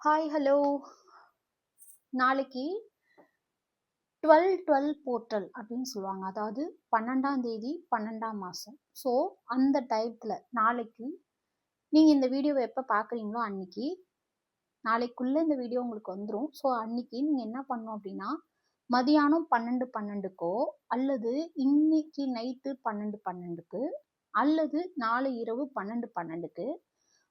Hi hello. நாளைக்கு 12-12 portal அப்படின்னு சொல்லுவாங்க. அதாவது 12ஆம் தேதி 12ஆம் மாதம். ஸோ அந்த டயத்தில் நாளைக்கு நீங்கள் இந்த வீடியோவை எப்போ பார்க்குறீங்களோ அன்னைக்கு நாளைக்குள்ளே இந்த வீடியோ உங்களுக்கு வந்துடும். ஸோ அன்னைக்கு நீங்கள் என்ன பண்ணணும் அப்படின்னா மதியானம் 12:12க்கோ அல்லது இன்னைக்கு நைட்டு 12:12க்கு அல்லது நாளை இரவு 12:12க்கு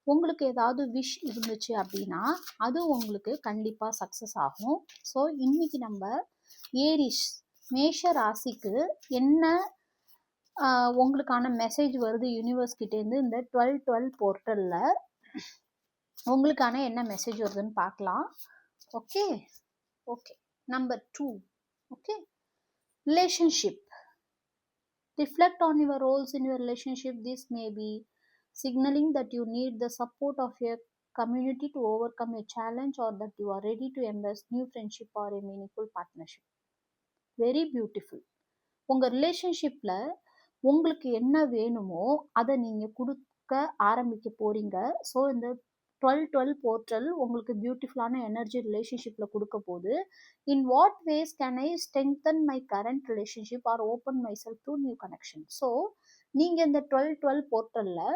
உங்களுக்கு ஏதாவது விஷ் இருந்துச்சு அப்படின்னா அது உங்களுக்கு கண்டிப்பாக சக்ஸஸ் ஆகும். ஸோ இன்னைக்கு நம்ம ஏரிஸ் மேஷ ராசிக்கு என்ன உங்களுக்கான மெசேஜ் வருது யூனிவர்ஸ் கிட்டேருந்து இந்த 12-12 போர்ட்டலில் உங்களுக்கான என்ன மெசேஜ் வருதுன்னு பார்க்கலாம். Okay okay. Number 2. Okay, relationship. Reflect on your roles in your relationship. This may be signaling that you need the support of your community to overcome a challenge or that you are ready to embrace new friendship or a meaningful partnership. Very beautiful. உங்கள் ரிலேஷன்ஷிப்பில் உங்களுக்கு என்ன வேணுமோ அதை நீங்கள் கொடுக்க ஆரம்பிக்க போகிறீங்க. ஸோ இந்த 12-12 போர்ட்டல் உங்களுக்கு பியூட்டிஃபுல்லான எனர்ஜி ரிலேஷன்ஷிப்பில் கொடுக்க போகுது. In what ways can I strengthen my current relationship or open myself to new connection. So நீங்கள் இந்த 12-12 போர்ட்டலில்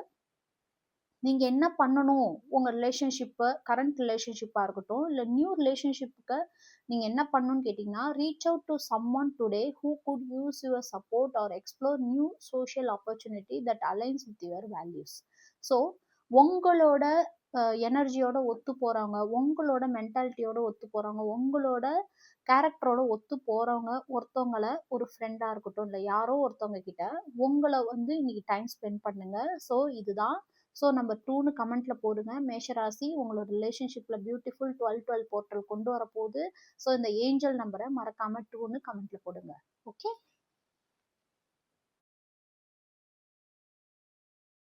நீங்கள் என்ன பண்ணணும், உங்கள் ரிலேஷன்ஷிப்பை கரண்ட் ரிலேஷன்ஷிப்பாக இருக்கட்டும் இல்லை நியூ ரிலேஷன்ஷிப்புக்கு நீங்கள் என்ன பண்ணணும்னு கேட்டிங்கன்னா reach out to someone today who could use your support or explore new social opportunity that aligns with your values. So உங்களோட எனர்ஜியோட ஒத்து போகிறவங்க, உங்களோட மென்டாலிட்டியோட ஒத்து போகிறவங்க, உங்களோட கேரக்டரோட ஒத்து போகிறவங்க ஒருத்தவங்களை ஒரு ஃப்ரெண்டாக இருக்கட்டும் இல்லை யாரோ ஒருத்தவங்க கிட்ட உங்களை இன்னைக்கு டைம் ஸ்பெண்ட் பண்ணுங்க. ஸோ இதுதான். ஸோ நம்பர் 2ன்னு கமெண்ட்டில் போடுங்க. மேஷராசி உங்களோட ரிலேஷன்ஷிப்பில் பியூட்டிஃபுல் 12-12 போர்ட்டல் கொண்டு வரப்போகுது. ஸோ இந்த ஏஞ்சல் நம்பரை மறக்காமல் 2ன்னு கமெண்ட்டில் போடுங்க. ஓகே.